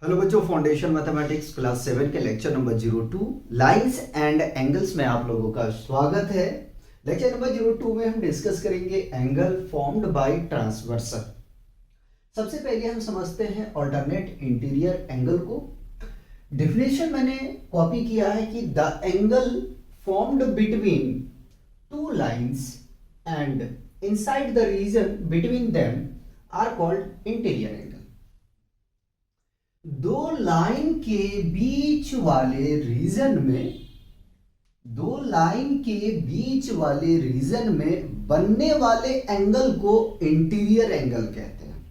Hello बच्चों, foundation mathematics class 7 के lecture number 02 lines and angles में आप लोगों का स्वागत है। लेक्चर नंबर 02 में हम डिस्कस करेंगे एंगल फॉर्म्ड बाय ट्रांसवर्सल। सबसे पहले हम समझते हैं अल्टरनेट इंटीरियर एंगल को। डेफिनेशन मैंने कॉपी किया है कि the angle formed between two lines and inside the region between them are called interior angle. दो लाइन के बीच वाले रीजन में बनने वाले एंगल को इंटीरियर एंगल कहते हैं।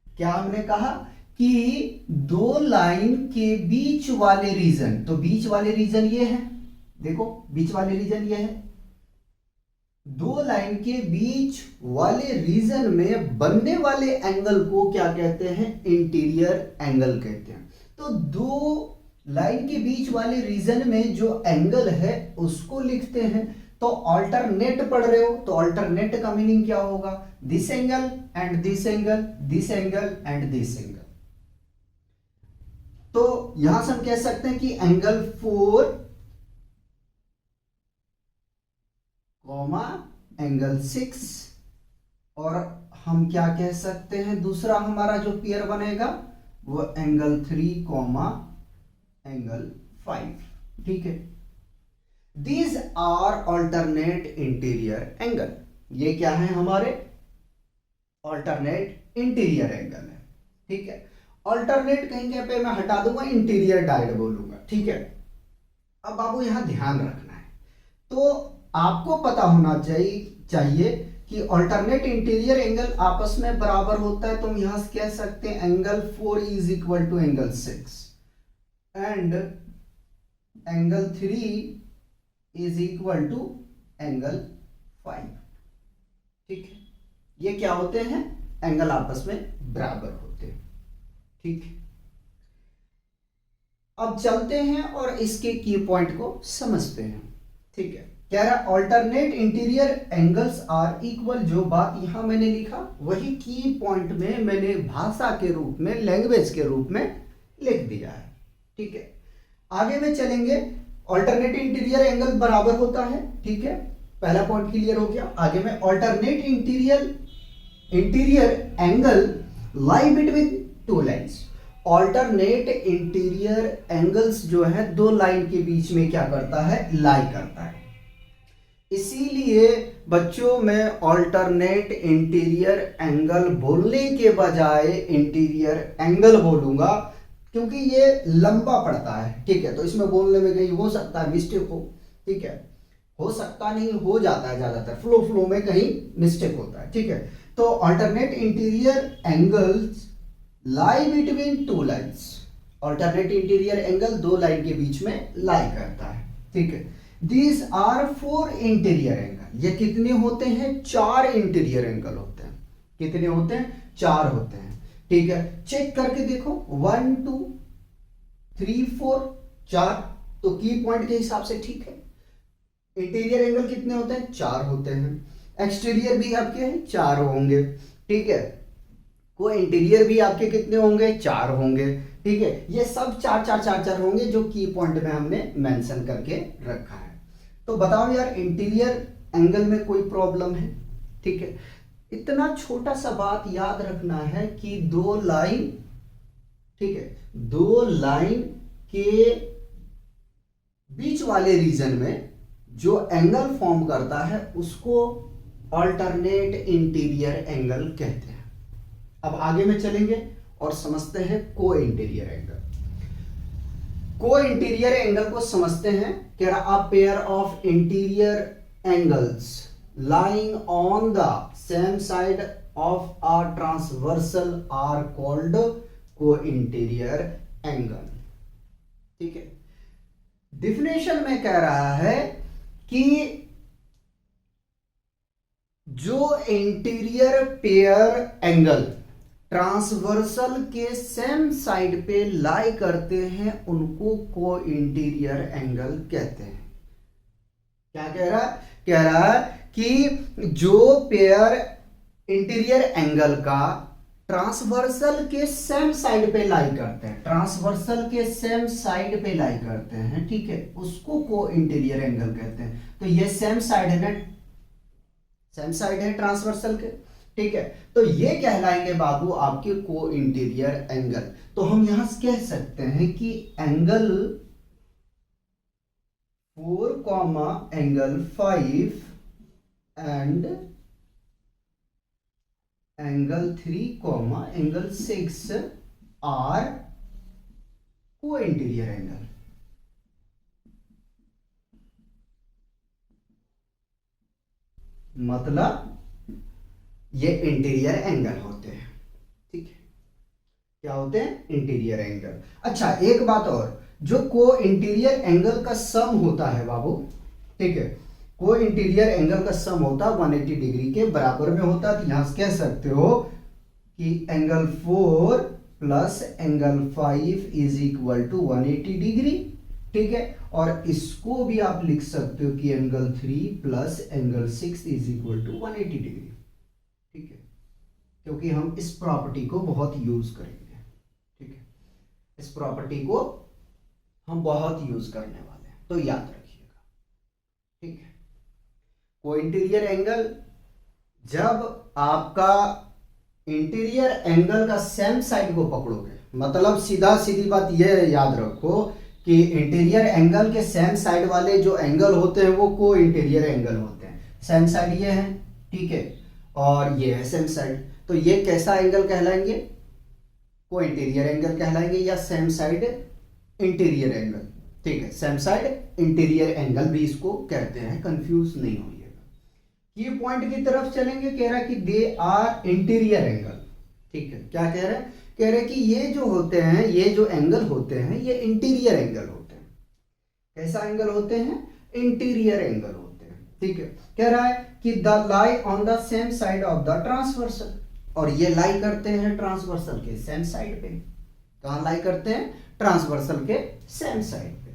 क्या हमने कहा कि दो लाइन के बीच वाले रीजन, तो बीच वाले रीजन ये है, देखो बीच वाले रीजन ये है। दो लाइन के बीच वाले रीजन में बनने वाले एंगल को क्या कहते हैं? इंटीरियर एंगल कहते हैं। तो दो लाइन के बीच वाले रीजन में जो एंगल है उसको लिखते हैं। तो अल्टरनेट पढ़ रहे हो तो अल्टरनेट का मीनिंग क्या होगा? This angle and this angle, this angle and this angle. तो यहां से हम कह सकते हैं कि एंगल 4 कॉमा एंगल 6, और हम क्या कह सकते हैं? दूसरा हमारा जो पेयर बनेगा वो एंगल 3 कॉमा एंगल 5। ठीक है, these are alternate interior angle. ये क्या है? हमारे अल्टरनेट इंटीरियर एंगल है। ठीक है, अल्टरनेट कहीं पे मैं हटा दूंगा, इंटीरियर डायरेक्ट बोलूंगा। ठीक है, अब बाबू यहां ध्यान रखना है, तो आपको पता होना चाहिए कि अल्टरनेट इंटीरियर एंगल आपस में बराबर होता है। तो हम यहां से कह सकते हैं angle 4 is equal to angle 6 and angle 3 is equal to angle 5। ठीक है, ये क्या होते हैं? एंगल आपस में बराबर होते हैं। ठीक है, अब चलते हैं और इसके की पॉइंट को समझते हैं। ठीक है, कह रहा alternate interior angles are equal. जो बात यहां मैंने लिखा वही की पॉइंट में मैंने भाषा के रूप में, लैंग्वेज के रूप में लिख दिया है। ठीक है, आगे में चलेंगे। अल्टरनेट इंटीरियर एंगल बराबर होता है। ठीक है, पहला पॉइंट क्लियर हो गया। आगे में alternate interior angle lie between two lines. Alternate interior angles जो है दो लाइन के बीच में क्या करता है? लाई करता है। इसीलिए बच्चों में अल्टरनेट इंटीरियर एंगल बोलने के बजाय इंटीरियर एंगल बोलूंगा, क्योंकि ये लंबा पड़ता है। ठीक है, तो इसमें बोलने में कहीं हो सकता है मिस्टेक हो। ठीक है, हो सकता नहीं, हो जाता है, ज्यादातर फ्लो में कहीं मिस्टेक होता है। ठीक है, तो alternate interior angles lie between two lines. Alternate interior angle दो लाइन के बीच में लाई करता है। ठीक है, दीज आर 4 इंटीरियर एंगल। ये कितने होते हैं? 4 इंटीरियर एंगल होते हैं। कितने होते हैं? 4 होते हैं। ठीक है, चेक करके देखो 1 2 3 4 4। तो की पॉइंट के हिसाब से ठीक है। इंटीरियर एंगल कितने होते हैं? 4 होते हैं। एक्सटीरियर भी आपके हैं 4 होंगे। ठीक है, को इंटीरियर भी आपके कितने होंगे? 4 होंगे। ठीक है, ये सब 4 4 4 4 होंगे जो की पॉइंट में हमने मेंशन करके रखा है। तो बताओ यार, इंटीरियर एंगल में कोई प्रॉब्लम है? ठीक है, इतना छोटा सा बात याद रखना है कि दो लाइन, ठीक है, दो लाइन के बीच वाले रीजन में जो एंगल फॉर्म करता है उसको अल्टरनेट इंटीरियर एंगल कहते हैं। अब आगे में चलेंगे और समझते हैं co interior angle. Co interior angle को समझते हैं। कह रहा a pair of interior angles lying on the same side of a transversal are called co interior angle. ठीक है, डिफिनेशन में कह रहा है कि जो इंटीरियर पेयर एंगल ट्रांसवर्सल के सेम साइड पे लाई करते हैं उनको को इंटीरियर एंगल कहते हैं। क्या कह रहा है? कह रहा है कि जो पेयर इंटीरियर एंगल का ट्रांसवर्सल के सेम साइड पे लाई करते हैं, ट्रांसवर्सल के सेम साइड पे लाई करते हैं, ठीक है, उसको को इंटीरियर एंगल कहते हैं। तो ये सेम साइड है ना, सेम साइड है ट्रांसवर्सल के, ठीक है, तो ये कहलाएंगे बाबू आपके को इंटीरियर एंगल। तो हम यहां से कह सकते हैं कि angle 4, angle 5 and angle 3, angle 6 are co interior angle. मतलब ये इंटीरियर एंगल होते हैं, ठीक है, क्या होते हैं? Interior angle. अच्छा एक बात और, जो को इंटीरियर एंगल का सम होता है बाबू, ठीक है, को इंटीरियर एंगल का सम होता है 180 डिग्री के बराबर में होता है। तो यहां से कह सकते हो कि angle 4 plus angle 5 is equal to 180 degree, ठीक है, और इसको भी आप लिख सकते हो कि angle 3 plus angle 6 is equal to 180 degree, ठीक है, क्योंकि हम इस प्रॉपर्टी को बहुत यूज करेंगे, ठीक है, इस प्रॉपर्टी को हम बहुत यूज करने वाले हैं, तो याद रखिएगा, ठीक है। को इंटीरियर एंगल, जब आपका इंटीरियर एंगल का सेम साइड को पकड़ोगे, मतलब सीधा सीधी बात यह याद रखो कि इंटीरियर एंगल के सेम साइड वाले जो एंगल होते हैं वो को इंटीरियर एंगल होते हैं। सेम साइड ये है, ठीक है, और ये है सेम साइड, तो ये कैसा एंगल कहलाएंगे? को इंटीरियर एंगल कहलाएंगे, या सेम साइड इंटीरियर एंगल, ठीक है, सेम साइड इंटीरियर एंगल भी इसको कहते हैं, कंफ्यूज नहीं होइएगा। की पॉइंट की तरफ चलेंगे, कह रहा है कि दे आर इंटीरियर एंगल, ठीक है, क्या कह रहे हैं? कह रहे हैं कि ये जो होते हैं, ये जो एंगल होते हैं, ये इंटीरियर एंगल होते हैं। कैसा एंगल होते हैं? इंटीरियर एंगल होते हैं, ठीक है। कह रहा है कि the lie on the same side of the transversal, और ये लाई करते हैं ट्रांसवर्सल के सेम साइड पे। कहां लाई करते हैं? ट्रांसवर्सल के सेम साइड पे,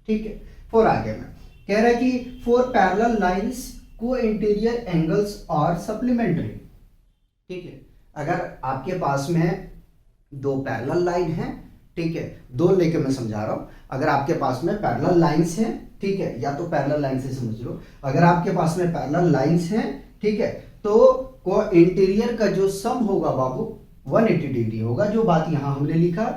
ठीक है। फॉर आगे में कह रहा है कि फॉर पैरेलल लाइंस को इंटीरियर एंगल्स और सप्लीमेंट्री, ठीक है। अगर आपके पास में दो पैरेलल लाइन है, ठीक है, दो लेके मैं समझा रहा हूं, अगर आपके पास में पैरेलल लाइंस है, ठीक है, या तो पैरेलल लाइन से समझ लो, अगर आपके पास में पैरेलल लाइंस हैं, ठीक है, तो को इंटीरियर का जो सम होगा बाबू 180 डिग्री होगा। जो बात यहां हमने लिखा,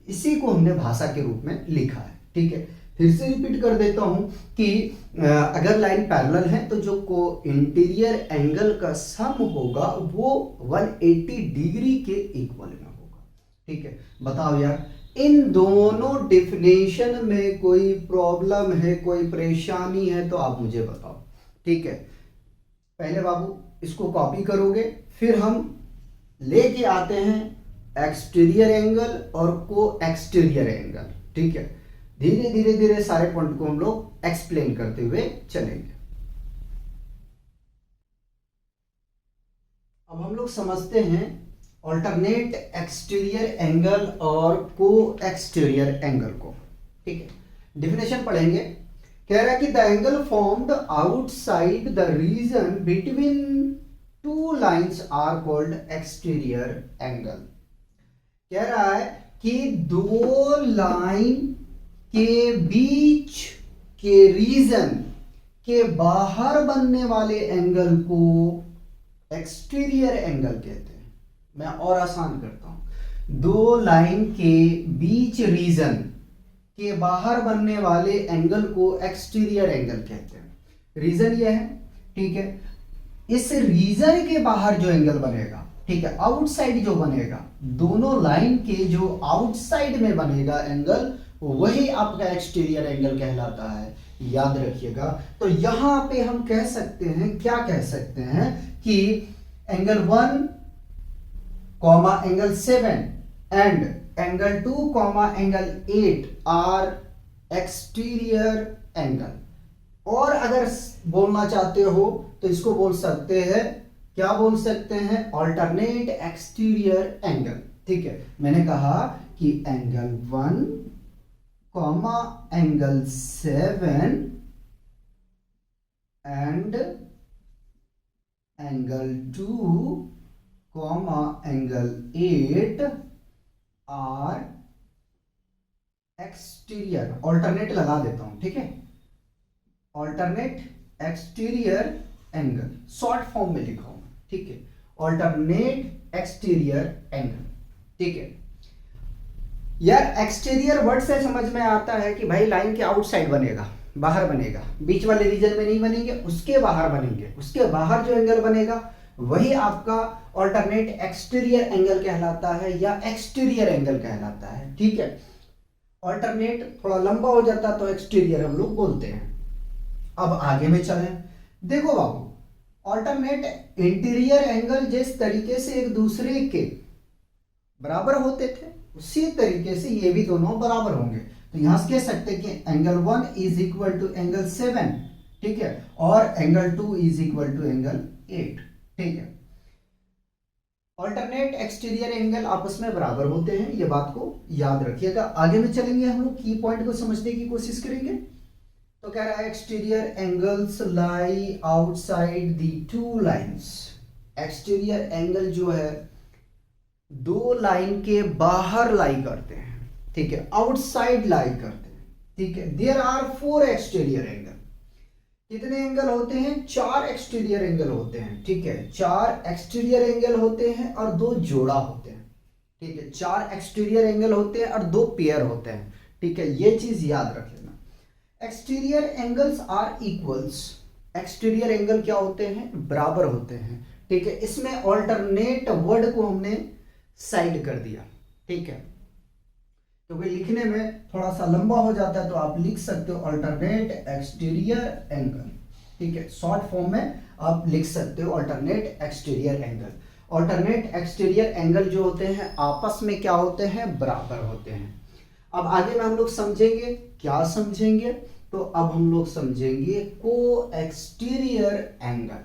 इसी को हमने भाषा के रूप में लिखा है, ठीक है। फिर से रिपीट कर देता हूं कि अगर लाइन पैरेलल है तो जो को इंटीरियर एंगल का सम होगा वो 180 डिग्री के इक्वल में होगा, ठीक है। बताओ यार, इन दोनों डिफिनेशन में कोई प्रॉब्लम है, कोई परेशानी है तो आप मुझे बताओ, ठीक है। पहले बाबू इसको कॉपी करोगे, फिर हम लेके आते हैं एक्सटीरियर एंगल और को एक्सटीरियर एंगल, ठीक है। धीरे धीरे धीरे सारे पॉइंट को हम लोग एक्सप्लेन करते हुए चलेंगे। अब हम लोग समझते हैं ऑल्टरनेट एक्सटीरियर एंगल और को एक्सटीरियर एंगल को, ठीक है। डेफिनेशन पढ़ेंगे। कह रहा है कि the angle formed outside the region between two lines are called exterior angle. कह रहा है कि दो लाइन के बीच के रीजन के बाहर बनने वाले एंगल को एक्सटीरियर एंगल कहते हैं। मैं और आसान करता हूं, दो लाइन के बीच रीजन के बाहर बनने वाले एंगल को एक्सटीरियर एंगल कहते हैं। रीजन यह है, ठीक है, इस रीजन के बाहर जो एंगल बनेगा, ठीक है, आउटसाइड जो बनेगा, दोनों लाइन के जो आउटसाइड में बनेगा एंगल, वही आपका एक्सटीरियर एंगल कहलाता है। याद रखिएगा। तो यहां पे हम कह सकते हैं, क्या कह सकते हैं कि angle 1 comma angle 7 and angle 2 comma angle 8 are exterior angle. और अगर बोलना चाहते हो तो इसको बोल सकते हैं, क्या बोल सकते हैं? ऑल्टरनेट एक्सटीरियर एंगल, ठीक है। मैंने कहा कि angle 1 comma angle 7 and angle 2 comma angle 8 are exterior, alternate लगा देता हूं, ठीक है, alternate exterior angle, short form में लिखा हूं, ठीक है, ऑल्टरनेट एक्सटीरियर एंगल, ठीक है। यार एक्सटीरियर वर्ड से समझ में आता है कि भाई लाइन के आउटसाइड बनेगा, बाहर बनेगा, बीच वाले रीजन में नहीं बनेंगे, उसके बाहर बनेंगे, उसके बाहर जो एंगल बनेगा वही आपका ऑल्टरनेट एक्सटीरियर एंगल कहलाता है या एक्सटीरियर एंगल कहलाता है, ठीक है। ऑल्टरनेट थोड़ा लंबा हो जाता है तो एक्सटीरियर हम लोग बोलते हैं। अब आगे में चलें, देखो बाबू, ऑल्टरनेट इंटीरियर एंगल जिस तरीके से एक दूसरे के बराबर होते थे उसी तरीके से ये भी दोनों बराबर होंगे। तो यहां से कह सकते हैं कि angle 1 is equal to angle 7, ठीक है, और angle 2 is equal to angle 8, ठीक है। ऑल्टरनेट एक्सटीरियर एंगल आपस में बराबर होते हैं, ये बात को याद रखिएगा। आगे में चलेंगे, हम लोग की पॉइंट को समझने की कोशिश करेंगे। तो कह रहा है exterior angles lie outside the two lines, exterior angle जो है दो लाइन के बाहर लाई करते हैं, ठीक है, आउटसाइड लाई करते हैं, ठीक है। देयर आर 4 एक्सटीरियर एंगल, कितने एंगल होते हैं? 4 एक्सटीरियर एंगल होते हैं, ठीक है, 4 एक्सटीरियर एंगल होते हैं और 2 जोड़ा होते हैं, ठीक है, 4 एक्सटीरियर एंगल होते हैं और 2 पेयर होते हैं, ठीक है, ये चीज याद रख लेना। Exterior angles are equals, exterior angle क्या होते हैं? बराबर होते हैं, ठीक है। इसमें ऑल्टरनेट वर्ड को हमने साइड कर दिया, ठीक है, क्योंकि लिखने में थोड़ा सा लंबा हो जाता है तो आप लिख सकते हो ऑल्टरनेट एक्सटीरियर एंगल, ठीक है, शॉर्ट फॉर्म में आप लिख सकते हो alternate exterior angle. Alternate exterior angle जो होते हैं आपस में क्या होते हैं? बराबर होते हैं। अब आगे में हम लोग समझेंगे, क्या समझेंगे? तो अब हम लोग समझेंगे को एक्सटीरियर एंगल,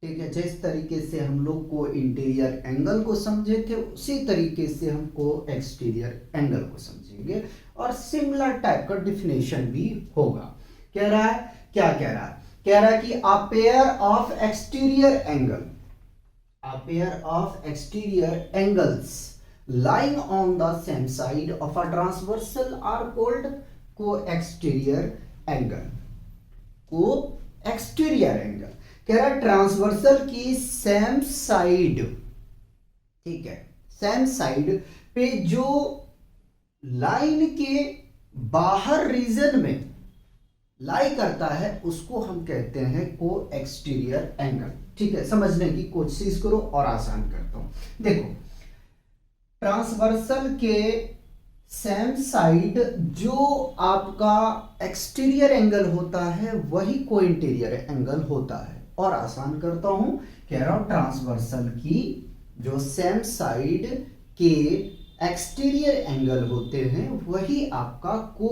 ठीक है। जिस तरीके से हम लोग को इंटीरियर एंगल को समझे थे उसी तरीके से हम को एक्सटीरियर एंगल को समझेंगे और सिमिलर टाइप का डिफिनेशन भी होगा। कह रहा है, क्या कह रहा है? कह रहा है कि अ pair of exterior angle, a pair of exterior angles lying on the same side of a transversal are called co-exterior angle, co-exterior angle। कह रहा है ट्रांसवर्सल की सेम साइड, ठीक है, सेम साइड पे जो लाइन के बाहर रीजन में लाई करता है उसको हम कहते हैं को एक्सटीरियर एंगल, ठीक है। समझने की कोशिश करो और आसान करता हूं। देखो, ट्रांसवर्सल के सेम साइड जो आपका एक्सटीरियर एंगल होता है वही को इंटीरियर एंगल होता है। और आसान करता हूं, कह रहा हूं ट्रांसवर्सल की जो सेम साइड के एक्सटीरियर एंगल होते हैं वही आपका को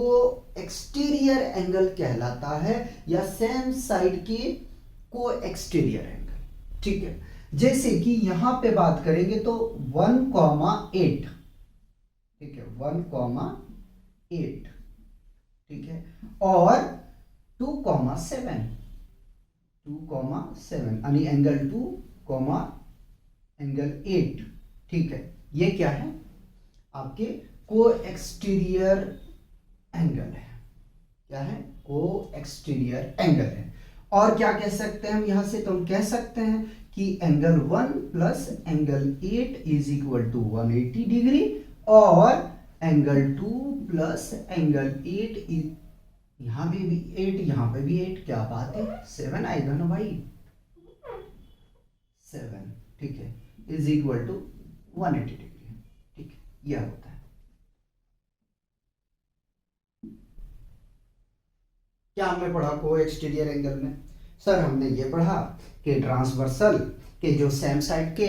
एक्सटीरियर एंगल कहलाता है या सेम साइड के को एक्सटीरियर एंगल, ठीक है। जैसे कि यहां पे बात करेंगे तो 1,8, ठीक है, 1,8, ठीक है, और 2,7, 2,7 यानी एंगल 2, एंगल 8, ठीक है। ये क्या है? आपके को एक्सटीरियर एंगल है। क्या है? को एक्सटीरियर एंगल है। और क्या कह सकते हैं हम यहां से? तो हम कह सकते हैं कि angle 1 plus angle 8 is equal to 180 degree और एंगल 2 प्लस एंगल 8 यहां भी 8, यहां पे भी 8, क्या बात है, 7 आएगा ना भाई, 7, ठीक है, इज इक्वल टू 180 डिग्री, ठीक है, यह होता है। क्या हमने पढ़ा को एक्सटीरियर एंगल में? सर हमने ये पढ़ा कि ट्रांसवर्सल के जो सेम साइड के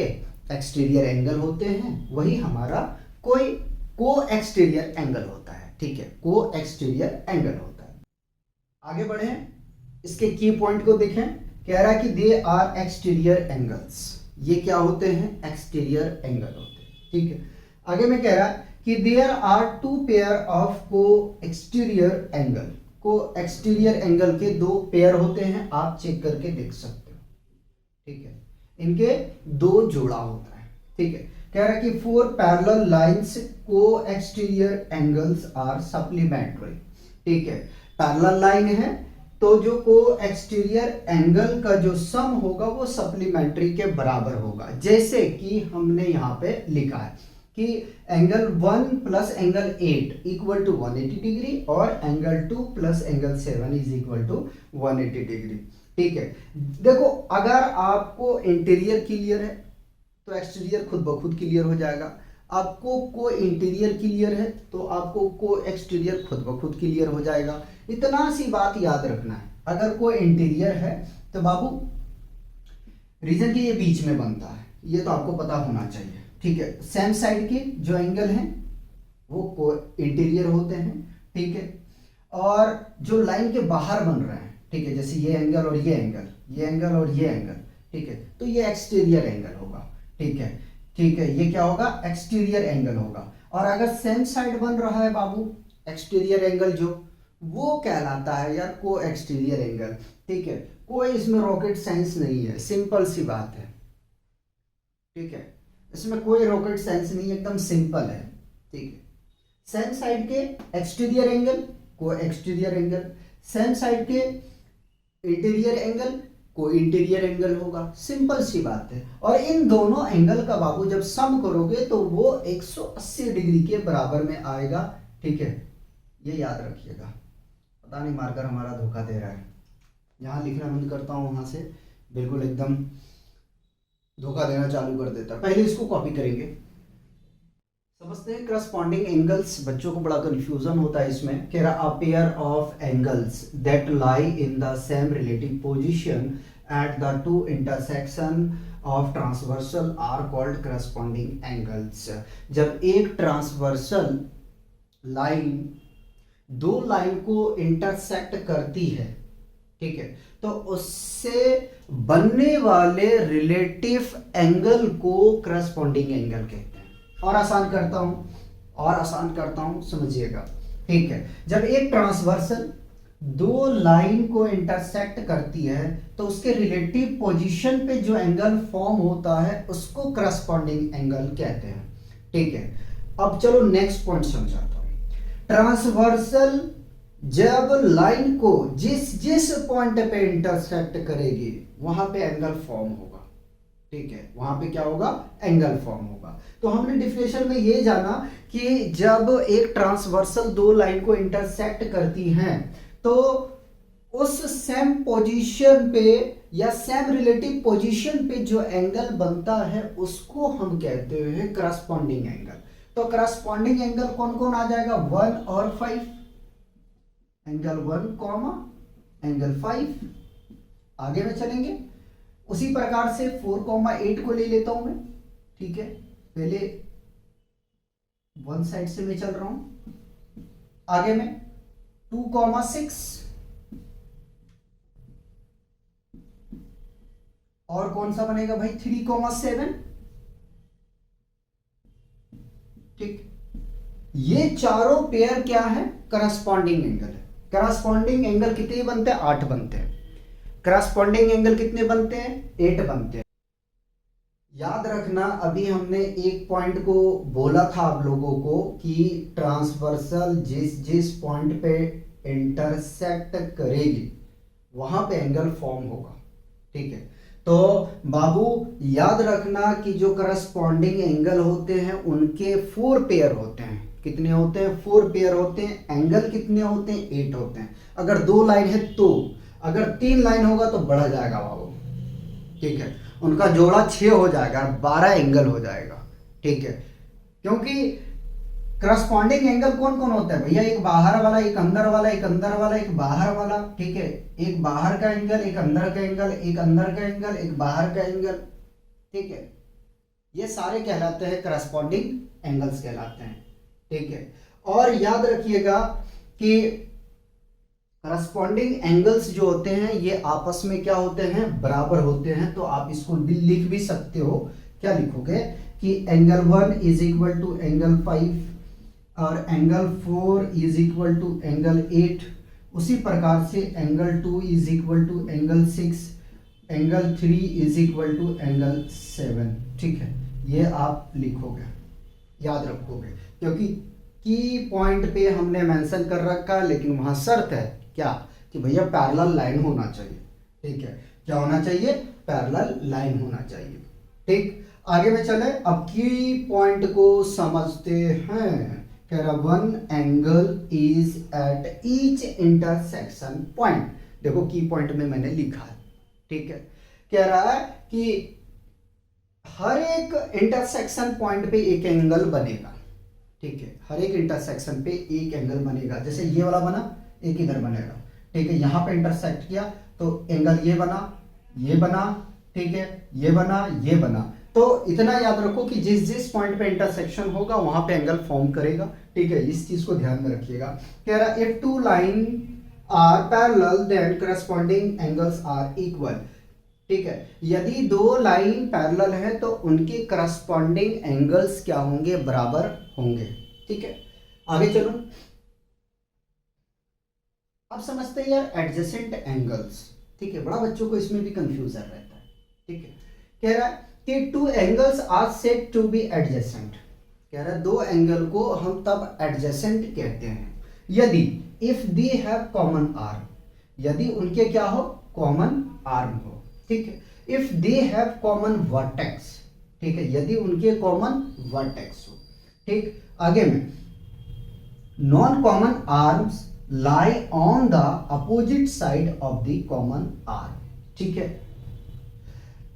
एक्सटीरियर एंगल होते हैं वही हमारा कोई को एक्सटीरियर एंगल होता है, ठीक है, को एक्सटीरियर एंगल होता है। आगे बढ़े, इसके की पॉइंट को देखें। कह रहा है कि दे आर एक्सटीरियर एंगल्स, ये क्या होते हैं? एक्सटीरियर एंगल होते हैं, ठीक है। आगे में कह रहा है कि देयर आर 2 पेयर ऑफ को एक्सटीरियर एंगल, को एक्सटीरियर एंगल के 2 पेयर होते हैं, आप चेक करके देख सकते हो, ठीक है, इनके 2 जोड़ा होता है, ठीक है, कह रहा है कि 4 पैरेलल लाइंस को एक्सटीरियर एंगल्स आर सप्लीमेंट्री। ठीक है, पैरेलल लाइन है तो जो को एक्सटीरियर एंगल का जो सम होगा वो सप्लीमेंट्री के बराबर होगा। जैसे कि हमने यहाँ पे लिखा है कि angle 1 plus angle 8 equal to 180 degree और angle 2 plus angle 7 is equal to 180 degree. ठीक है, देखो अगर आपको इंटीरियर क्लियर है तो एक्सटीरियर खुद ब खुद क्लियर हो जाएगा, आपको को इंटीरियर क्लियर है तो आपको को एक्सटीरियर खुद ब खुद क्लियर हो जाएगा। इतना सी बात याद रखना है, अगर को इंटीरियर है तो बाबू रीजन के ये बीच में बनता है, ये तो आपको पता होना चाहिए। ठीक है, सेम साइड के जो एंगल हैं वो को इंटीरियर होते हैं। ठीक है, और जो लाइन के बाहर बन रहे हैं, ठीक है, जैसे ये एंगल और ये एंगल, ये एंगल और ये एंगल, ठीक है, तो ये एक्सटीरियर एंगल होगा। ठीक है, ठीक है, ये क्या होगा, एक्सटीरियर एंगल होगा। और अगर सेम साइड बन रहा है बाबू एक्सटीरियर एंगल जो, वो कहलाता है यार को एक्सटीरियर एंगल। ठीक है, कोई इसमें रॉकेट साइंस नहीं है, सिंपल सी बात है। ठीक है, इसमें कोई रॉकेट साइंस नहीं है, एकदम सिंपल है। ठीक है, सेम साइड के एक्सटीरियर एंगल को एक्सटीरियर एंगल, सेम साइड के interior angle co interior angle होगा, सिंपल सी बात है। और इन दोनों एंगल का बाबू जब सम करोगे तो वो 180 डिग्री के बराबर में आएगा। ठीक है, ये याद रखिएगा। पता नहीं मार्कर हमारा धोखा दे रहा है, यहाँ लिखना बंद करता हूँ, वहां से बिल्कुल एकदम धोखा देना चालू कर देता है। पहले इसको कॉपी करेंगे, समझते हैं करस्पॉन्डिंग एंगल्स। बच्चों को बड़ा कंफ्यूजन होता है इसमें। कह रहा a pair of angles that lie in the same relative position at the two intersection of transversal are called corresponding angles. जब एक ट्रांसवर्सल लाइन दो लाइन को इंटरसेक्ट करती है, ठीक है, तो उससे बनने वाले रिलेटिव एंगल को करस्पॉन्डिंग एंगल कहते हैं। और आसान करता हूं समझिएगा। ठीक है, जब एक ट्रांसवर्सल दो लाइन को इंटरसेक्ट करती है तो उसके रिलेटिव पोजीशन पे जो एंगल फॉर्म होता है उसको करस्पॉन्डिंग एंगल कहते हैं। ठीक है, अब चलो नेक्स्ट पॉइंट समझाता हूं। ट्रांसवर्सल जब लाइन को जिस पॉइंट पे इंटरसेक्ट करेगी वहां पे एंगल फॉर्म होगा। ठीक है, वहां पे क्या होगा, एंगल फॉर्म होगा। तो हमने डिफिनेशन में ये जाना कि जब एक ट्रांसवर्सल दो लाइन को इंटरसेक्ट करती हैं तो उस सेम पोजीशन पे या सेम रिलेटिव पोजीशन पे जो एंगल बनता है उसको हम कहते हैं करस्पॉन्डिंग एंगल। तो करस्पॉन्डिंग एंगल कौन कौन आ जाएगा, 1 और 5, एंगल 1 कॉमा एंगल 5। आगे में चलेंगे उसी प्रकार से 4,8 को ले लेता हूं मैं। ठीक है, पहले वन साइड से मैं चल रहा हूं, आगे में 2,6 और कौन सा बनेगा भाई 3,7। ठीक, ये चारों पेयर क्या है, करस्पॉन्डिंग एंगल है। करस्पॉन्डिंग एंगल कितने बनते हैं, 8 बनते हैं। करस्पॉन्डिंग एंगल कितने बनते हैं, 8 बनते हैं। याद रखना अभी हमने एक पॉइंट को बोला था आप लोगों को कि ट्रांसवर्सल जिस पॉइंट पे इंटरसेक्ट करेगी वहां पे एंगल फॉर्म होगा। ठीक है, तो बाबू याद रखना कि जो करस्पॉन्डिंग एंगल होते हैं उनके 4 पेयर होते हैं। कितने होते हैं, 4 पेयर होते हैं। एंगल कितने होते हैं, 8 होते हैं। अगर 2 लाइन है तो, अगर 3 लाइन होगा तो बढ़ जाएगा बाबू। ठीक है, उनका जोड़ा 6 हो जाएगा, 12 एंगल हो जाएगा। ठीक है, क्योंकि करस्पॉन्डिंग एंगल कौन कौन होता है भैया, एक बाहर वाला, एक अंदर वाला, एक अंदर वाला, एक बाहर वाला। ठीक है, एक बाहर का एंगल, एक अंदर का एंगल, एक अंदर का एंगल, एक बाहर का एंगल। ठीक है, ये सारे कहलाते हैं करस्पॉन्डिंग एंगल्स कहलाते हैं। ठीक है, और याद रखिएगा कि करस्पॉन्डिंग एंगल्स जो होते हैं ये आपस में क्या होते हैं, बराबर होते हैं। तो आप इसको भी लिख भी सकते हो। क्या लिखोगे कि angle 1 is equal to angle 5 और angle 4 is equal to angle 8। उसी प्रकार से angle 2 is equal to angle 6, angle 3 is equal to angle 7। ठीक है, ये आप लिखोगे, याद रखोगे, क्योंकि की पॉइंट पे हमने मेंशन कर रखा है, लेकिन वहां शर्त है क्या कि भैया पैरेलल लाइन होना चाहिए। ठीक है, क्या होना चाहिए? पैरेलल लाइन होना चाहिए। ठीक, आगे में चले, अब की पॉइंट को समझते हैं। कह रहा one angle is at each intersection point. देखो की पॉइंट में मैंने लिखा है। ठीक है, कह रहा है कि हर एक इंटरसेक्शन पॉइंट पे एक एंगल बनेगा। ठीक है, हर एक इंटरसेक्शन पे एक एंगल बनेगा। जैसे ये वाला बना, एक इधर बनेगा। ठीक है, यहां पे इंटरसेक्ट किया तो एंगल ये बना, ये बना। ठीक है, ये बना, ये बना। तो इतना याद रखो कि जिस जिस पॉइंट पे इंटरसेक्शन होगा वहां पे एंगल फॉर्म करेगा। ठीक है, इस चीज को ध्यान में रखिएगा। कह रहा if two line are parallel then corresponding angles are equal. ठीक है, यदि दो लाइन पैरेलल है तो उनके करस्पॉन्डिंग एंगल्स क्या होंगे? बराबर होंगे। ठीक है, आगे चलो। अब समझते हैं यार एडजेसेंट एंगल्स। ठीक है, बड़ा बच्चों को इसमें भी कंफ्यूजन रहता है। ठीक है, कह रहा है कि two angles are said to be adjacent. कह रहा है दो एंगल को हम तब एडजेसेंट कहते हैं यदि if they have common arm, यदि उनके क्या हो? कॉमन आर्म हो। ठीक है, if they have common vertex. ठीक है, यदि उनके कॉमन वर्टेक्स हो। ठीक, आगे में non common arms lie on the opposite side of the common arm. ठीक है,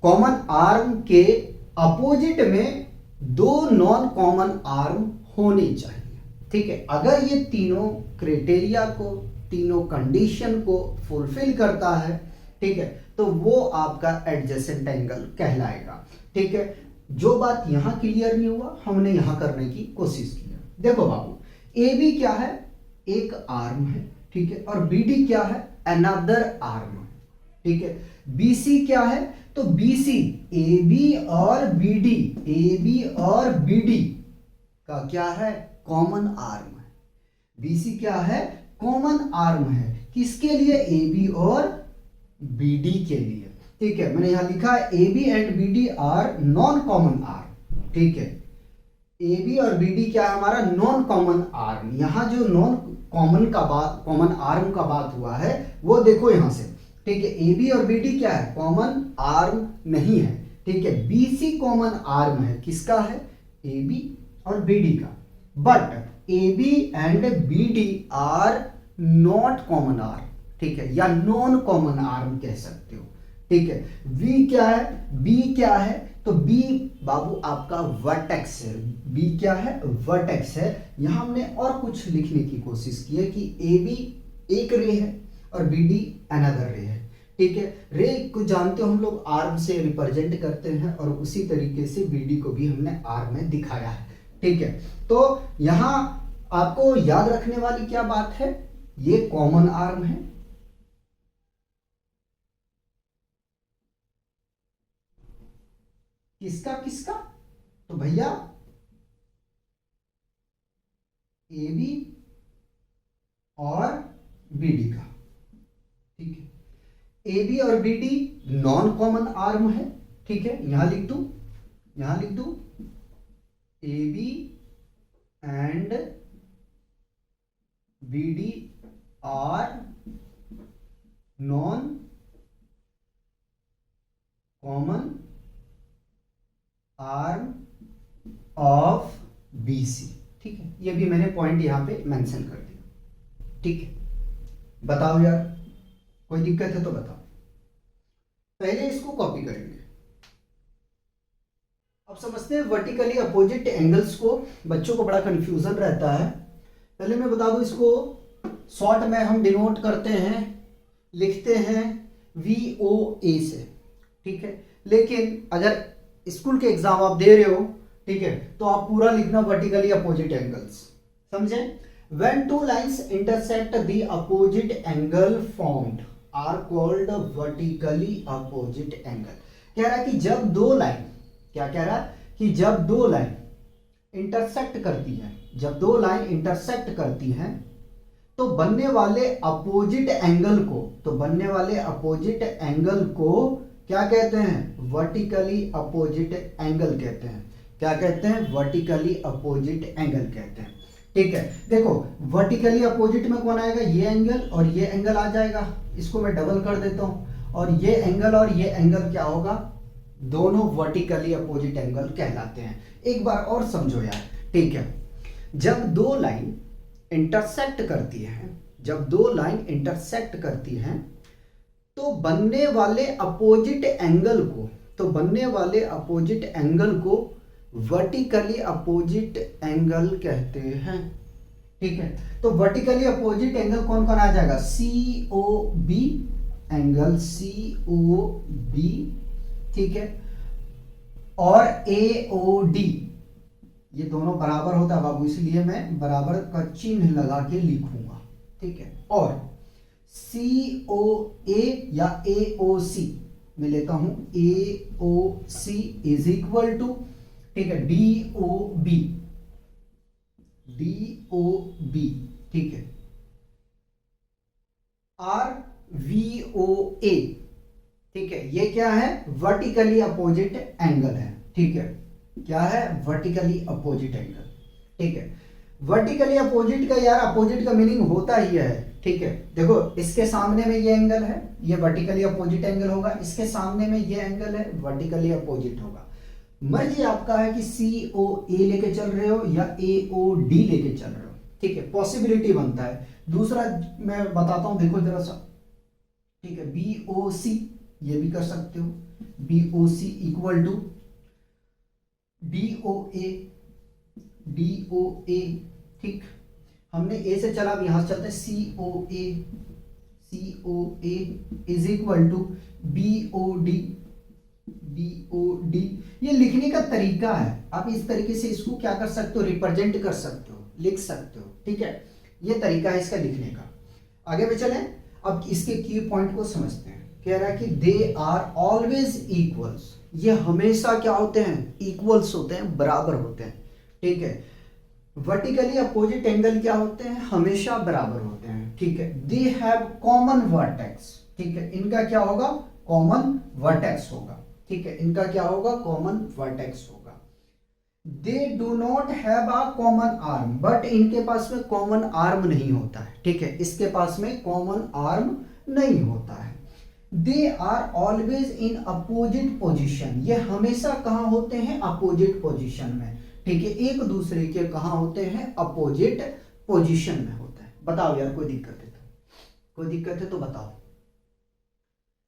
कॉमन आर्म के अपोजिट में दो नॉन कॉमन आर्म होने चाहिए। ठीक है, अगर ये तीनों क्राइटेरिया को, तीनों कंडीशन को फुलफिल करता है, ठीक है, तो वो आपका एडजेसेंट एंगल कहलाएगा। ठीक है, जो बात यहां क्लियर नहीं हुआ हमने यहां करने की कोशिश की। देखो बाबू, ए बी क्या है? एक आर्म है। ठीक है, और बी डी क्या है? अनदर आर्म है। ठीक है, बी सी क्या है? तो बी सी ए बी और बी डी, ए बी और बी डी का क्या है? कॉमन आर्म है। बी सी क्या है? कॉमन आर्म है। किसके लिए? ए बी और बी डी के लिए। ठीक है, मैंने यहां लिखा है A B and B D are non common arm. ठीक है, ए बी और बी डी क्या है हमारा? Non common arm. यहां जो नॉन कॉमन का बात, कॉमन आर्म का बात हुआ है वो देखो यहां से। ठीक है, ए बी और बी डी क्या है? कॉमन आर्म नहीं है। ठीक है, बी सी कॉमन आर्म है। किसका है? ए बी और बी डी का। But A B and B D are not common arm. ठीक है, या नॉन कॉमन आर्म कह सकते हो। ठीक है, वी क्या है? बी क्या है? तो बी बाबू आपका वर्टेक्स है। बी क्या है? वर्टेक्स है। यहां हमने और कुछ लिखने की कोशिश की है कि ए बी एक रे है और बी डी अनदर रे है। ठीक है, रे को जानते हो हम लोग आर्म से रिप्रेजेंट करते हैं और उसी तरीके से बी डी को भी हमने आर्म में दिखाया है। ठीक है, तो यहां आपको याद रखने वाली क्या बात है? ये कॉमन आर्म है। किसका किसका? तो भैया ए बी और बी डी का। ठीक है, ए बी और B D non common arm है। ठीक है, यहां लिख दू, यहां लिख दू A B and B D are non common arm of B C. ठीक है, ये भी मैंने पॉइंट यहां पे मेंशन कर दिया। ठीक है, बताओ यार कोई दिक्कत है तो बताओ। पहले इसको कॉपी करेंगे। अब समझते हैं वर्टिकली अपोजिट एंगल्स को। बच्चों को बड़ा कंफ्यूजन रहता है। पहले मैं बता दूं, इसको शॉर्ट में हम डिनोट करते हैं, लिखते हैं VOA से। ठीक है, लेकिन अगर स्कूल के एग्जाम आप दे रहे हो, ठीक है, तो आप पूरा लिखना वर्टिकली अपोजिट एंगल्स। समझे? When two lines intersect the opposite angle formed are called vertically opposite angle. कह रहा है कि जब दो लाइन, क्या कह रहा है? कि जब दो लाइन इंटरसेक्ट करती है, जब दो लाइन इंटरसेक्ट करती हैं तो बनने वाले अपोजिट एंगल को, तो बनने वाले अपोजिट एंगल को क्या कहते हैं? वर्टिकली अपोजिट एंगल कहते हैं। क्या कहते हैं, वर्टिकली अपोजिट एंगल कहते हैं। ठीक है, देखो वर्टिकली अपोजिट में कौन आएगा, ये एंगल और ये एंगल आ जाएगा, इसको मैं डबल कर देता हूं, और ये एंगल क्या होगा, दोनों वर्टिकली अपोजिट एंगल कहलाते हैं। एक बार और समझो यार, ठीक है, जब दो लाइन इंटरसेक्ट करती हैं, जब दो लाइन इंटरसेक्ट करती हैं तो बनने वाले अपोजिट एंगल को, वर्टिकली अपोजिट एंगल कहते हैं। ठीक है, तो वर्टिकली अपोजिट एंगल कौन कौन आ जाएगा, C O B, angle C O B, ठीक है, और ए ओ डी, ये दोनों बराबर होता है बाबू, इसलिए मैं बराबर का चिन्ह लगा के लिखूंगा। ठीक है, और सी ओ ए या ए ओ सी मैं लेता हूं, ए ओ सी इज इक्वल टू, ठीक है, डी ओ बी, ठीक है, आर वी ओ ए, ठीक है, ये क्या है, वर्टिकली अपोजिट एंगल है। ठीक है, क्या है, वर्टिकली अपोजिट एंगल। ठीक है, वर्टिकली अपोजिट का यार, अपोजिट का मीनिंग होता ही है। ठीक है, देखो इसके सामने में ये एंगल है, ये वर्टिकली अपोजिट एंगल होगा, इसके सामने में ये एंगल है, वर्टिकली अपोजिट होगा। मर्जी आपका है कि सी ओ ए लेके चल रहे हो या ए ओ डी लेके चल रहे हो। ठीक है, पॉसिबिलिटी बनता है। दूसरा मैं बताता हूं, देखो जरा सा, ठीक है, बी ओ सी, ये भी कर सकते हो, B O C equal to D O A, ठीक, हमने ए से चला, अब यहां से चलते हैं, C O A is equal to B O D, ये लिखने का तरीका है, आप इस तरीके से इसको क्या कर सकते हो, रिप्रेजेंट कर सकते हो, लिख सकते हो। ठीक है, ये तरीका है इसका लिखने का। आगे भी चलें, अब इसके की पॉइंट को समझते हैं। कह रहा है कि दे आर ऑलवेज इक्वल्स, ये हमेशा क्या होते हैं, इक्वल्स होते हैं, बराबर होते हैं। ठीक है, वर्टिकली अपोजिट एंगल क्या होते हैं, हमेशा बराबर होते हैं। ठीक है, दे हैव कॉमन वर्टेक्स, ठीक है, इनका क्या होगा, कॉमन वर्टेक्स होगा। ठीक है, इनका क्या होगा, कॉमन वर्टेक्स होगा। They do not have a common arm, but इनके पास में कॉमन आर्म नहीं होता है। ठीक है, इसके पास में कॉमन आर्म नहीं होता है। They are always in opposite position, ये हमेशा कहां होते हैं, अपोजिट पोजिशन में। ठीक है, एक दूसरे के कहां होते हैं, अपोजिट पोजिशन में होता है। बताओ यार, कोई दिक्कत है तो, कोई दिक्कत है तो बताओ।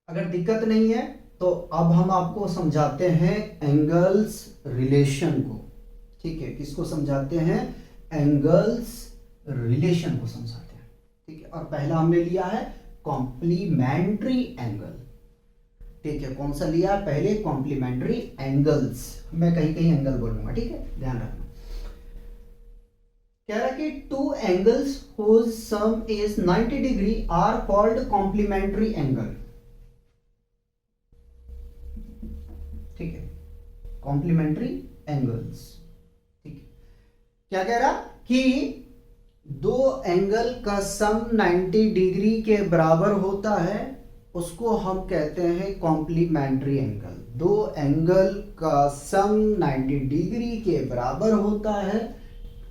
अगर दिक्कत नहीं है तो अब हम आपको समझाते हैं एंगल्स रिलेशन को। ठीक है, किसको समझाते हैं, एंगल्स रिलेशन को समझाते हैं। ठीक है, और पहला हमने लिया है कॉम्प्लीमेंट्री एंगल। ठीक है, कौन सा लिया पहले, कॉम्प्लीमेंट्री एंगल्स, मैं कहीं कहीं एंगल बोलूंगा। ठीक है, ध्यान रखना। कह रहा है कि two angles whose sum is 90 degree are called complementary angle. ठीक है, कॉम्प्लीमेंट्री एंगल्स। ठीक है, क्या कह रहा कि दो एंगल का सम 90 डिग्री के बराबर होता है, उसको हम कहते हैं कॉम्प्लीमेंट्री एंगल। दो एंगल का सम 90 डिग्री के बराबर होता है,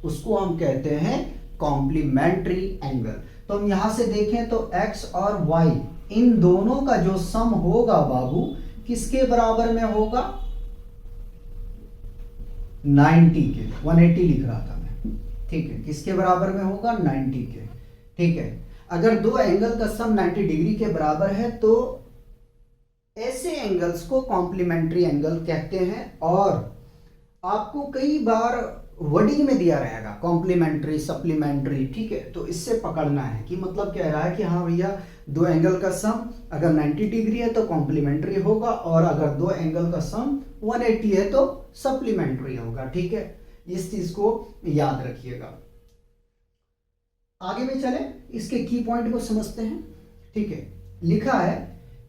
उसको हम कहते हैं कॉम्प्लीमेंट्री एंगल। तो हम यहां से देखें तो x और y इन दोनों का जो सम होगा बाबू, किसके बराबर में होगा, 90 के, 180 लिख रहा था मैं। ठीक है, किसके बराबर में होगा, 90 के। ठीक है, अगर दो एंगल का सम 90 डिग्री के बराबर है तो ऐसे एंगल्स को कॉम्प्लीमेंट्री एंगल कहते हैं। और आपको कई बार वर्डिंग में दिया रहेगा कॉम्प्लीमेंट्री, सप्लीमेंट्री। ठीक है, तो इससे पकड़ना है कि मतलब कह रहा है कि हाँ भैया, दो एंगल का सम अगर 90 डिग्री है तो कॉम्प्लीमेंट्री होगा, और अगर दो एंगल का सम 180 है तो सप्लीमेंट्री होगा। ठीक है, इस चीज को याद रखिएगा। आगे में चले, इसके की पॉइंट को समझते हैं। ठीक है, लिखा है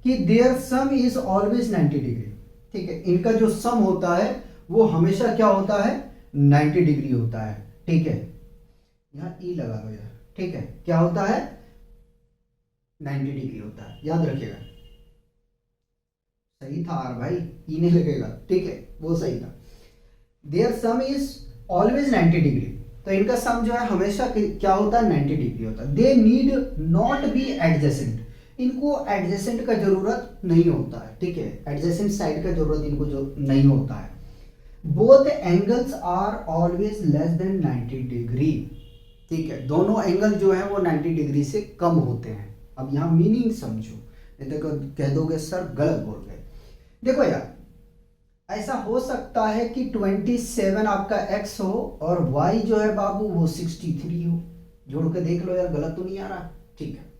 कि their sum is always 90 degree. ठीक है, इनका जो सम होता है वो हमेशा क्या होता है, 90 डिग्री होता है। ठीक है, यहां ई लगा दो यार। ठीक है, क्या होता है, 90 डिग्री होता है, याद रखिएगा। सही था यार भाई, ई नहीं लगेगा। ठीक है, वो सही था। Their sum is always 90 degree, तो इनका सम जो है हमेशा क्या होता है 90 डिग्री होता है। They need not be adjacent, इनको एडजेसेंट का जरूरत नहीं होता है, ठीक है, एडजेसेंट साइड का जरूरत इनको जो नहीं होता है। Both angles are always less than 90 degree, ठीक है, दोनों एंगल जो है वो 90 डिग्री से कम होते हैं। अब यहाँ मीनिंग समझो, नहीं तो कह दोगे सर गलत बोल गए। देखो यार, ऐसा हो सकता है कि 27 आपका x हो और y जो है बाबू वो 63 हो, जोड़ के देख लो यार, गलत तो नहीं आ रहा, ठीक है।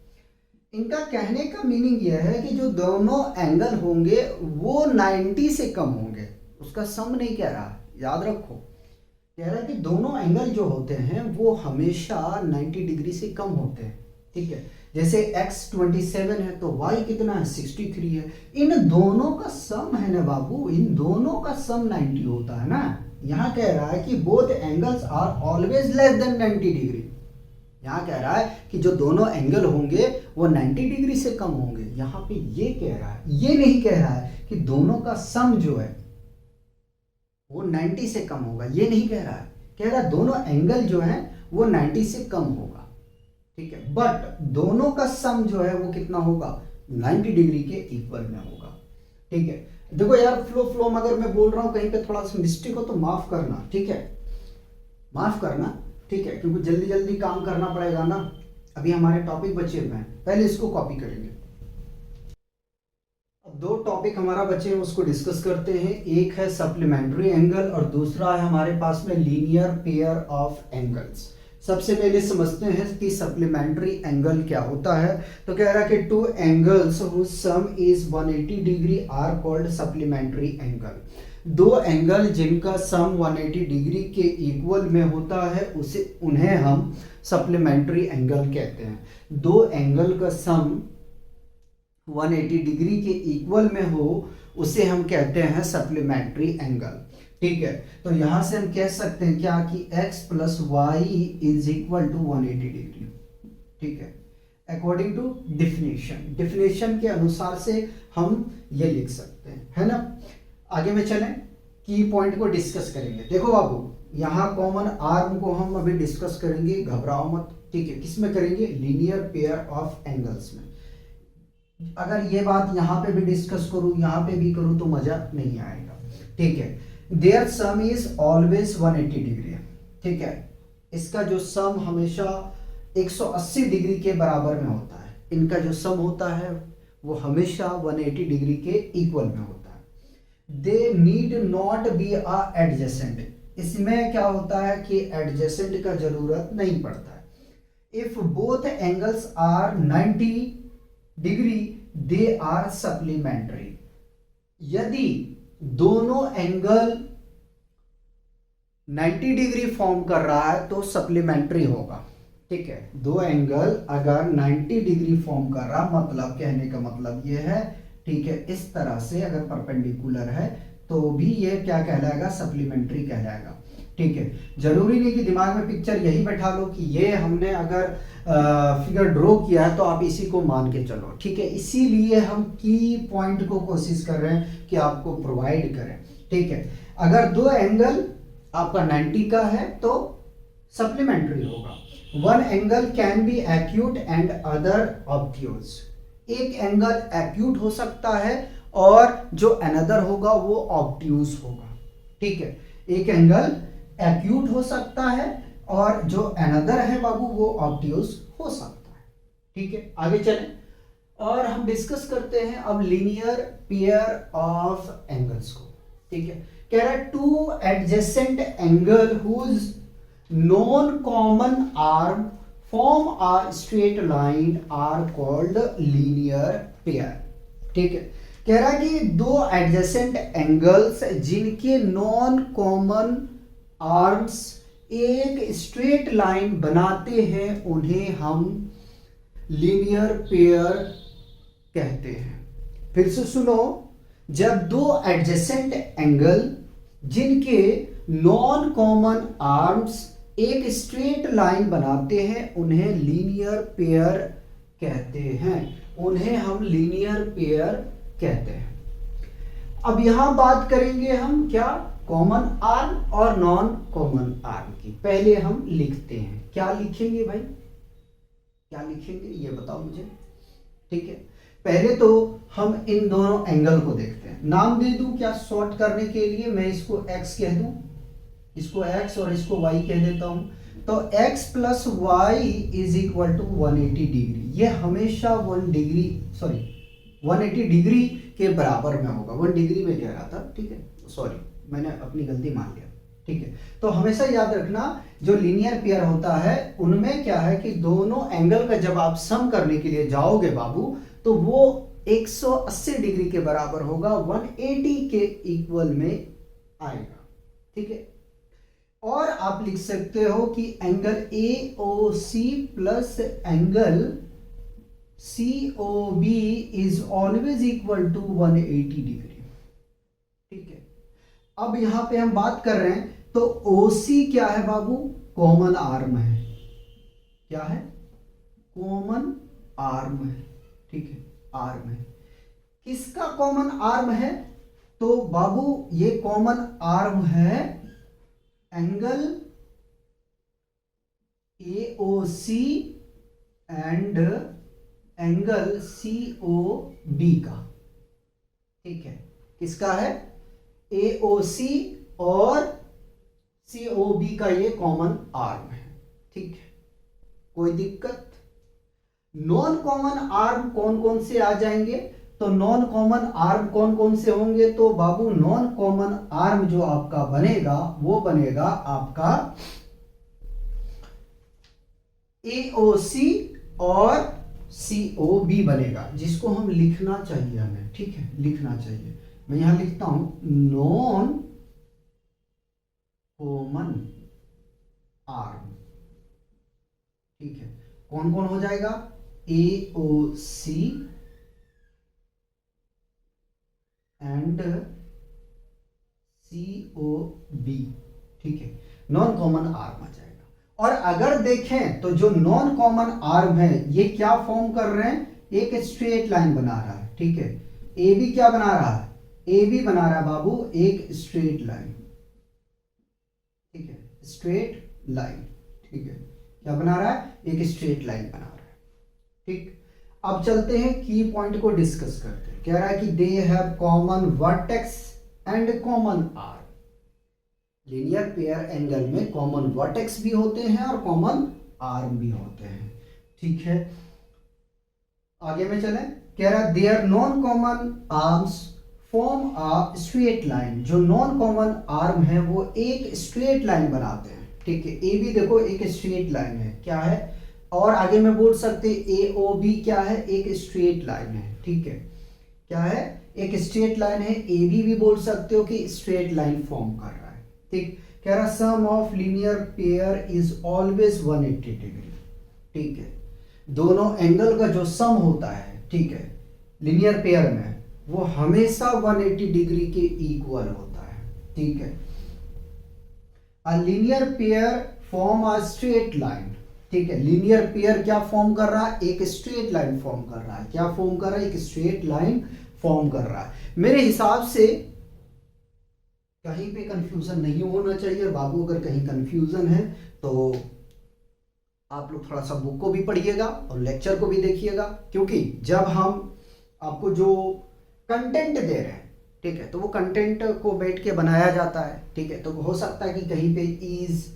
इनका कहने का मीनिंग यह है कि जो दोनों एंगल होंगे वो 90 से कम होंगे, उसका सम नहीं कह रहा, याद रखो, कह रहा है कि दोनों एंगल जो होते हैं वो हमेशा 90 डिग्री से कम होते हैं, ठीक है। जैसे x 27 है तो y कितना है 63 है, इन दोनों का सम है ना बाबू, इन दोनों का सम 90 होता है ना। यहाँ कह रहा है कि both angles are always less than 90 degree, यहाँ कह रहा है कि जो दोनों एंगल होंगे वो 90 डिग्री से कम होंगे। यहाँ पे ये कह रहा है, ये नहीं कह रहा है कि दोनों का सम जो है वो 90 से कम होगा, ये नहीं कह रहा है, कह रहा है दोनों एंगल जो है वो 90 से कम होगा, ठीक है, बट दोनों का सम जो है वो कितना होगा 90 डिग्री के इक्वल में होगा, ठीक है। देखो यार, फ्लो में अगर मैं बोल रहा हूं कहीं पे थोड़ा सा मिस्टेक हो तो माफ करना, ठीक है, माफ करना, ठीक है, क्योंकि जल्दी जल्दी काम करना पड़ेगा ना, अभी हमारे टॉपिक बचे हुए हैं, पहले इसको कॉपी करेंगे। अब दो टॉपिक हमारा बचे हैं, उसको डिस्कस करते हैं। एक है सप्लीमेंट्री एंगल और दूसरा है हमारे पास में लीनियर पेयर ऑफ एंगल्स। सबसे पहले समझते हैं कि सप्लीमेंट्री एंगल क्या होता है। तो कह रहा है कि two angles whose sum is 180 degree are called supplementary angle. दो एंगल जिनका सम 180 डिग्री के इक्वल में होता है उन्हें हम सप्लीमेंट्री एंगल कहते हैं। दो एंगल का सम 180 डिग्री के इक्वल में हो उसे हम कहते हैं सप्लीमेंट्री एंगल, ठीक है। तो यहां से हम कह सकते हैं क्या कि x plus y is equal to 180 degree, ठीक है, अकॉर्डिंग टू डिफिनेशन के अनुसार से हम ये लिख सकते हैं, है ना। आगे में चलें, की पॉइंट को डिस्कस करेंगे। देखो बाबू, यहाँ कॉमन आर्म को हम अभी डिस्कस करेंगे, घबराओ मत, ठीक है। किस में करेंगे? लीनियर पेयर ऑफ एंगल्स में। अगर ये बात यहाँ पे भी डिस्कस करूँ, यहाँ पे भी करूँ तो मजा नहीं आएगा, ठीक है। Their sum is always 180 degree, ठीक है, इसका जो सम हमेशा 180 डिग्री के बराबर में होता है। इनका जो सम होता है वो हमेशा 180 डिग्री के इक्वल में होता है। They need not be a adjacent, इसमें क्या होता है कि एडजेसेंट का जरूरत नहीं पड़ता है। If both angles are 90 degree they are supplementary, यदि दोनों एंगल 90 डिग्री फॉर्म कर रहा है तो सप्लीमेंट्री होगा, ठीक है। दो एंगल अगर 90 डिग्री फॉर्म कर रहा, मतलब कहने का मतलब यह है, ठीक है, इस तरह से अगर परपेंडिकुलर है तो भी ये क्या कहलाएगा? सप्लीमेंट्री कहलाएगा, ठीक है। जरूरी नहीं कि दिमाग में पिक्चर यही बैठा लो कि ये हमने अगर फिगर ड्रॉ किया है तो आप इसी को मान के चलो, ठीक है। इसीलिए हम की पॉइंट को कोशिश कर रहे हैं कि आपको प्रोवाइड करें, ठीक है। अगर दो एंगल आपका 90 का है तो सप्लीमेंट्री होगा। One angle can be acute and other obtuse, एक एंगल एक्यूट हो सकता है और जो अनदर होगा वो ऑब्ट्यूज होगा, ठीक है। एक एंगल एक्यूट हो सकता है और जो अनदर है बाबू वो ऑब्ट्यूज हो सकता है, ठीक है। आगे चलें और हम डिस्कस करते हैं अब लीनियर पेयर ऑफ एंगल्स को, ठीक है। कह रहा है two adjacent angle whose non common arm form a straight line are called linear pair, ठीक है। कह रहा है कि दो एडजेसेंट एंगल्स जिनके नॉन कॉमन आर्म्स एक स्ट्रेट लाइन बनाते हैं उन्हें हम लीनियर पेयर कहते हैं। फिर से सुनो, जब दो एडजेसेंट एंगल जिनके नॉन कॉमन आर्म्स एक स्ट्रेट लाइन बनाते हैं उन्हें लीनियर पेयर कहते हैं, उन्हें हम लीनियर पेयर कहते हैं। अब यहां बात करेंगे हम क्या? कॉमन आर्म और नॉन कॉमन आर्म की। पहले हम लिखते हैं, क्या लिखेंगे भाई, क्या लिखेंगे ये बताओ मुझे। ठीक है, पहले तो हम इन दोनों एंगल को देखते हैं। नाम दे दूं क्या शॉर्ट करने के लिए, मैं इसको x कह दूं, इसको x और इसको y कह देता हूं। तो x plus y is equal to 180 degree. ये हमेशा 180 डिग्री के बराबर में होगा। 1 डिग्री में कह रहा था, ठीक है, सॉरी मैंने अपनी गलती मान लिया। ठीक है, तो हमेशा याद रखना जो लीनियर पेयर होता है उनमें क्या है कि दोनों एंगल का जब आप सम करने के लिए जाओगे बाबू, तो वो 180 डिग्री के बराबर होगा, 180 के इक्वल में आएगा। ठीक है, और आप लिख सकते हो कि angle AOC plus angle COB is always equal to 180 degree. ठीक है, अब यहां पे हम बात कर रहे हैं तो OC क्या है बाबू, कॉमन आर्म है। क्या है, कॉमन आर्म है। ठीक है, आर्म है। किसका कॉमन आर्म है, तो बाबू ये कॉमन आर्म है angle AOC and angle COB का। ठीक है, किसका है, AOC और COB का ये कॉमन आर्म है। ठीक है, कोई दिक्कत। नॉन कॉमन आर्म कौन कौन से आ जाएंगे, तो नॉन कॉमन आर्म कौन कौन से होंगे, तो बाबू नॉन कॉमन आर्म जो आपका बनेगा वो बनेगा आपका AOC और COB बनेगा, जिसको हम लिखना चाहिए हमें। ठीक है, लिखना चाहिए, मैं यहां लिखता हूं नॉन कॉमन आर्म। ठीक है, कौन कौन हो जाएगा, AOC एंड COB। ठीक है, नॉन कॉमन आर्म आ जाएगा। और अगर देखें तो जो नॉन कॉमन आर्म है ये क्या फॉर्म कर रहे हैं, एक स्ट्रेट लाइन बना रहा है। ठीक है, AB क्या बना रहा है, AB बना रहा है बाबू एक स्ट्रेट लाइन। ठीक है, स्ट्रेट लाइन। ठीक है, क्या बना रहा है, एक स्ट्रेट लाइन बना रहा है। ठीक, अब चलते हैं की पॉइंट को डिस्कस करते हैं। कह रहा है कि they have common vertex and common arm. Linear pair angle में कॉमन वर्टेक्स भी होते हैं और कॉमन आर्म भी होते हैं। ठीक है, आगे में चलें। कह रहा है their non common arms form a straight line. जो नॉन कॉमन आर्म है वो एक स्ट्रेट लाइन बनाते हैं। ठीक है, ए भी देखो एक स्ट्रेट लाइन है, क्या है, और आगे में बोल सकते AOB क्या है, एक स्ट्रेट लाइन है। ठीक है, क्या है, एक स्ट्रेट लाइन है। AB भी बोल सकते हो कि स्ट्रेट लाइन फॉर्म कर रहा है। ठीक, कह रहा sum of linear pair is always 180 degree. ठीक है, दोनों एंगल का जो सम होता है, ठीक है, लीनियर पेयर में वो हमेशा 180 डिग्री के इक्वल होता है। ठीक है, a linear pair form a straight line. ठीक है, लीनियर पेयर क्या फॉर्म कर रहा है, एक स्ट्रेट लाइन फॉर्म कर रहा है। क्या फॉर्म कर रहा है, एक स्ट्रेट लाइन फॉर्म कर रहा है। मेरे हिसाब से कहीं पे कंफ्यूजन नहीं होना चाहिए बाबू। अगर कहीं कंफ्यूजन है तो आप लोग थोड़ा सा बुक को भी पढ़िएगा और लेक्चर को भी देखिएगा, क्योंकि जब हम आपको जो कंटेंट दे रहे हैं, ठीक है, तो वो कंटेंट को बैठ के बनाया जाता है। ठीक है, तो हो सकता है कि कहीं पे इज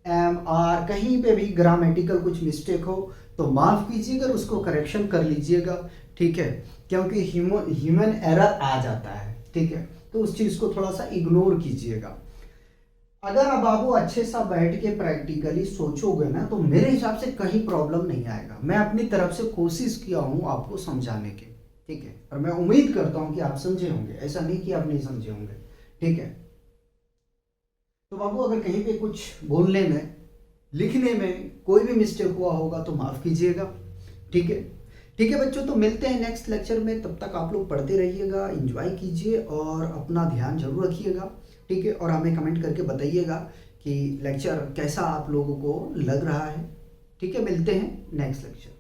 एम आर कहीं पे भी ग्रामेटिकल कुछ मिस्टेक हो तो माफ कीजिएगा, उसको करेक्शन कर लीजिएगा। ठीक है, क्योंकि ह्यूमन एरर आ जाता है। ठीक है, तो उस चीज़ को थोड़ा सा इग्नोर कीजिएगा। अगर आप बाबू अच्छे सा बैठ के प्रैक्टिकली सोचोगे ना तो मेरे हिसाब से कहीं प्रॉब्लम नहीं आएगा। मैं अपनी तरफ से कोशिश किया हूँ आपको समझाने की। ठीक है, और मैं उम्मीद करता हूँ कि आप समझे होंगे, ऐसा नहीं कि आप नहीं समझे होंगे। ठीक है, तो बाबू अगर कहीं पे कुछ बोलने में लिखने में कोई भी मिस्टेक हुआ होगा तो माफ़ कीजिएगा। ठीक है, ठीक है बच्चों, तो मिलते हैं नेक्स्ट लेक्चर में। तब तक आप लोग पढ़ते रहिएगा, एंजॉय कीजिए और अपना ध्यान जरूर रखिएगा। ठीक है, और हमें कमेंट करके बताइएगा कि लेक्चर कैसा आप लोगों को लग रहा है। ठीक है, मिलते हैं नेक्स्ट लेक्चर।